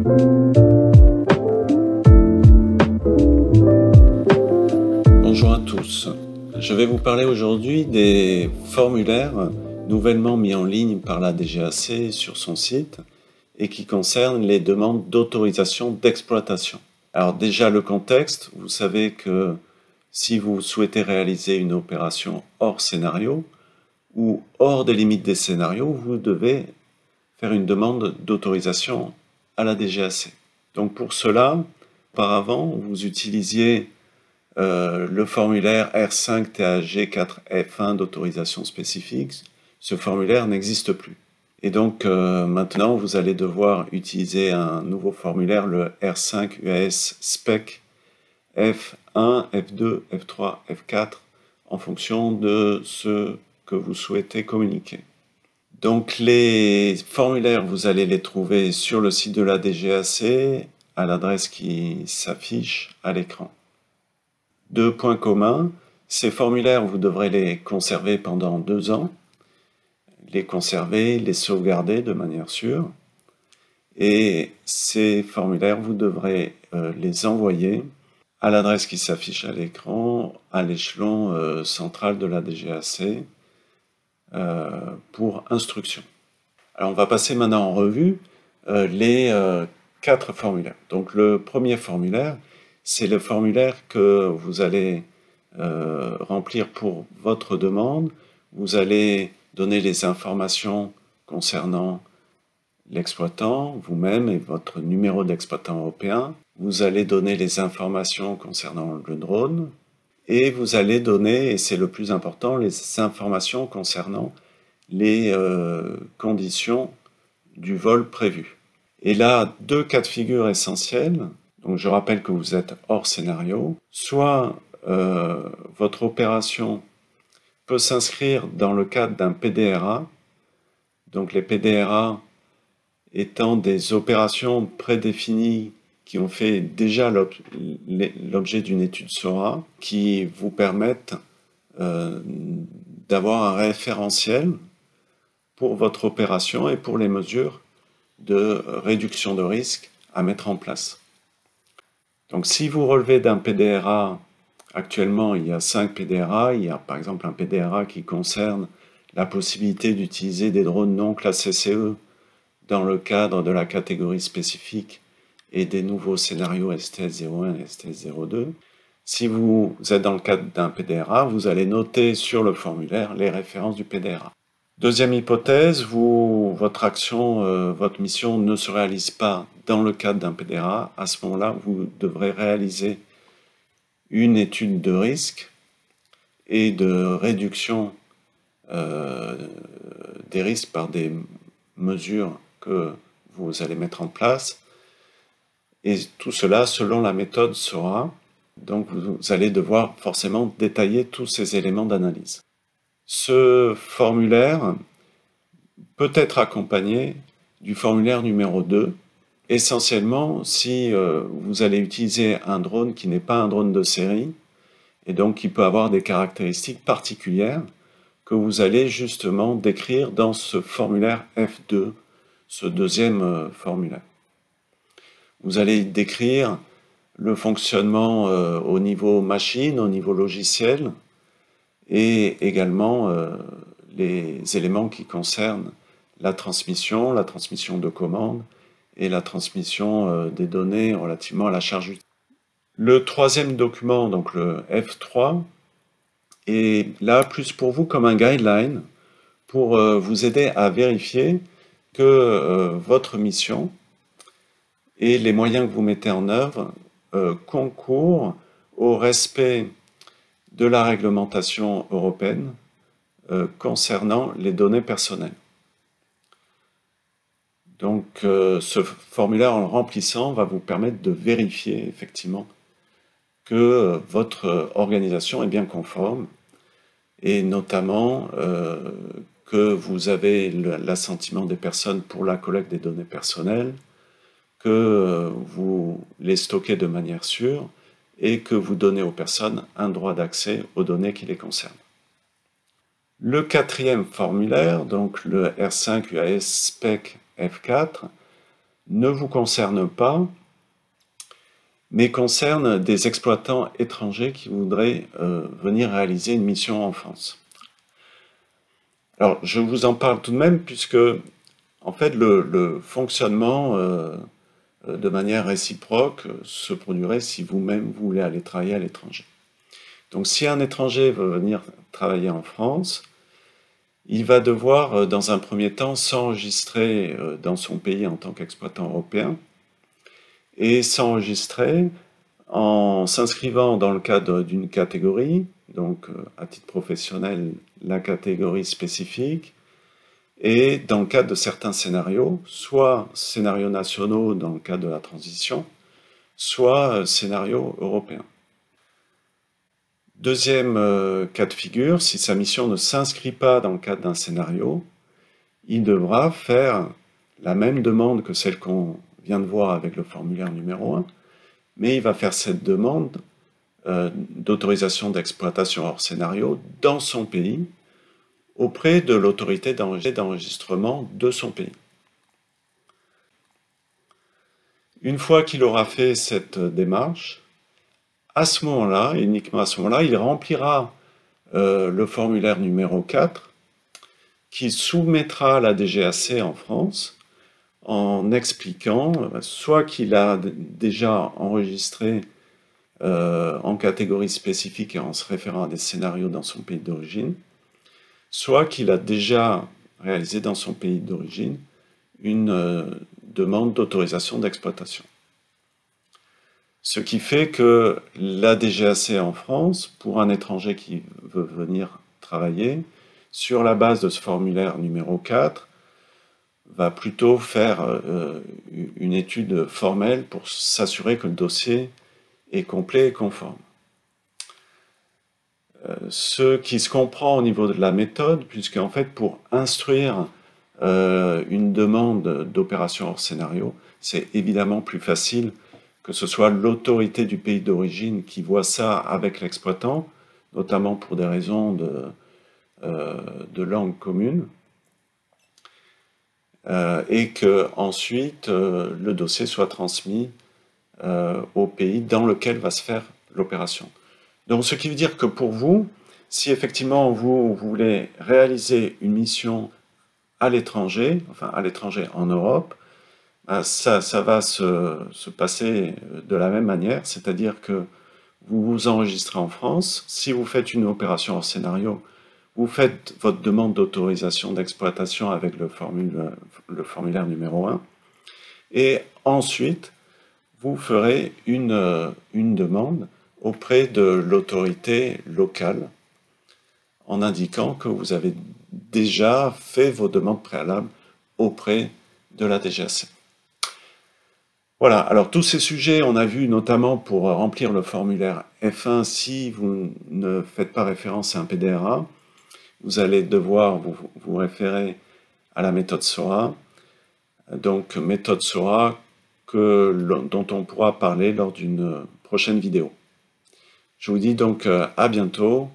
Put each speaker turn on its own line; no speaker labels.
Bonjour à tous. Je vais vous parler aujourd'hui des formulaires nouvellement mis en ligne par la DGAC sur son site et qui concernent les demandes d'autorisation d'exploitation. Alors déjà le contexte, vous savez que si vous souhaitez réaliser une opération hors scénario ou hors des limites des scénarios, vous devez faire une demande d'autorisation à la DGAC. Donc pour cela, auparavant, vous utilisiez le formulaire R5-TAG4F1 d'autorisation spécifique. Ce formulaire n'existe plus. Et donc maintenant, vous allez devoir utiliser un nouveau formulaire, le R5 UAS SPEC F1, F2, F3, F4, en fonction de ce que vous souhaitez communiquer. Donc les formulaires, vous allez les trouver sur le site de la DGAC à l'adresse qui s'affiche à l'écran. Deux points communs, ces formulaires, vous devrez les conserver pendant 2 ans, les conserver, les sauvegarder de manière sûre, et ces formulaires, vous devrez les envoyer à l'adresse qui s'affiche à l'écran, à l'échelon central de la DGAC, pour instruction. Alors on va passer maintenant en revue les 4 formulaires. Donc le premier formulaire, c'est le formulaire que vous allez remplir pour votre demande. Vous allez donner les informations concernant l'exploitant, vous-même et votre numéro d'exploitant européen. Vous allez donner les informations concernant le drone. Et vous allez donner, et c'est le plus important, les informations concernant les conditions du vol prévu. Et là, 2 cas de figure essentiels. Donc je rappelle que vous êtes hors scénario. Soit votre opération peut s'inscrire dans le cadre d'un PDRA. Donc les PDRA étant des opérations prédéfinies qui ont fait déjà l'objet d'une étude SORA, qui vous permettent d'avoir un référentiel pour votre opération et pour les mesures de réduction de risque à mettre en place. Donc si vous relevez d'un PDRA, actuellement il y a 5 PDRA, il y a par exemple un PDRA qui concerne la possibilité d'utiliser des drones non classés CE dans le cadre de la catégorie spécifique et des nouveaux scénarios STS-01 et STS-02. Si vous êtes dans le cadre d'un PDRA, vous allez noter sur le formulaire les références du PDRA. Deuxième hypothèse, votre action, votre mission ne se réalise pas dans le cadre d'un PDRA. À ce moment-là, vous devrez réaliser une étude de risque et de réduction des risques par des mesures que vous allez mettre en place. Et tout cela selon la méthode SORA. Donc vous allez devoir forcément détailler tous ces éléments d'analyse. Ce formulaire peut être accompagné du formulaire numéro 2, essentiellement si vous allez utiliser un drone qui n'est pas un drone de série, et donc qui peut avoir des caractéristiques particulières que vous allez justement décrire dans ce formulaire F2, ce deuxième formulaire. Vous allez décrire le fonctionnement au niveau machine, au niveau logiciel, et également les éléments qui concernent la transmission de commandes et la transmission des données relativement à la charge utile. Le troisième document, donc le F3, est là plus pour vous comme un guideline pour vous aider à vérifier que votre mission et les moyens que vous mettez en œuvre concourent au respect de la réglementation européenne concernant les données personnelles. Donc ce formulaire, en le remplissant, va vous permettre de vérifier effectivement que votre organisation est bien conforme et notamment que vous avez l'assentiment des personnes pour la collecte des données personnelles, que vous les stockez de manière sûre et que vous donnez aux personnes un droit d'accès aux données qui les concernent. Le quatrième formulaire, donc le R5 UAS SPEC F4, ne vous concerne pas, mais concerne des exploitants étrangers qui voudraient venir réaliser une mission en France. Alors, je vous en parle tout de même puisque, en fait, le fonctionnement de manière réciproque se produirait si vous-même vous voulez aller travailler à l'étranger. Donc, si un étranger veut venir travailler en France, il va devoir, dans un premier temps, s'enregistrer dans son pays en tant qu'exploitant européen et s'enregistrer en s'inscrivant dans le cadre d'une catégorie, donc à titre professionnel, la catégorie spécifique, et dans le cadre de certains scénarios, soit scénarios nationaux dans le cadre de la transition, soit scénarios européens. Deuxième cas de figure, si sa mission ne s'inscrit pas dans le cadre d'un scénario, il devra faire la même demande que celle qu'on vient de voir avec le formulaire numéro 1, mais il va faire cette demande d'autorisation d'exploitation hors scénario dans son pays, auprès de l'autorité d'enregistrement de son pays. Une fois qu'il aura fait cette démarche, à ce moment-là, uniquement à ce moment-là, il remplira le formulaire numéro 4 qu'il soumettra à la DGAC en France en expliquant soit qu'il a déjà enregistré en catégorie spécifique et en se référant à des scénarios dans son pays d'origine, soit qu'il a déjà réalisé dans son pays d'origine une demande d'autorisation d'exploitation. Ce qui fait que la DGAC en France, pour un étranger qui veut venir travailler, sur la base de ce formulaire numéro 4, va plutôt faire une étude formelle pour s'assurer que le dossier est complet et conforme. Ce qui se comprend au niveau de la méthode, puisqu'en fait, pour instruire une demande d'opération hors scénario, c'est évidemment plus facile que ce soit l'autorité du pays d'origine qui voit ça avec l'exploitant, notamment pour des raisons de langue commune, et que ensuite le dossier soit transmis au pays dans lequel va se faire l'opération. Donc ce qui veut dire que pour vous, si effectivement vous voulez réaliser une mission à l'étranger, enfin à l'étranger en Europe, ça va se passer de la même manière, c'est-à-dire que vous vous enregistrez en France, si vous faites une opération hors scénario, vous faites votre demande d'autorisation d'exploitation avec le formulaire numéro 1, et ensuite vous ferez une demande auprès de l'autorité locale en indiquant que vous avez déjà fait vos demandes préalables auprès de la DGAC. Voilà, alors tous ces sujets, on a vu notamment pour remplir le formulaire F1, si vous ne faites pas référence à un PDRA, vous allez devoir vous référer à la méthode SORA, donc méthode SORA dont on pourra parler lors d'une prochaine vidéo. Je vous dis donc à bientôt.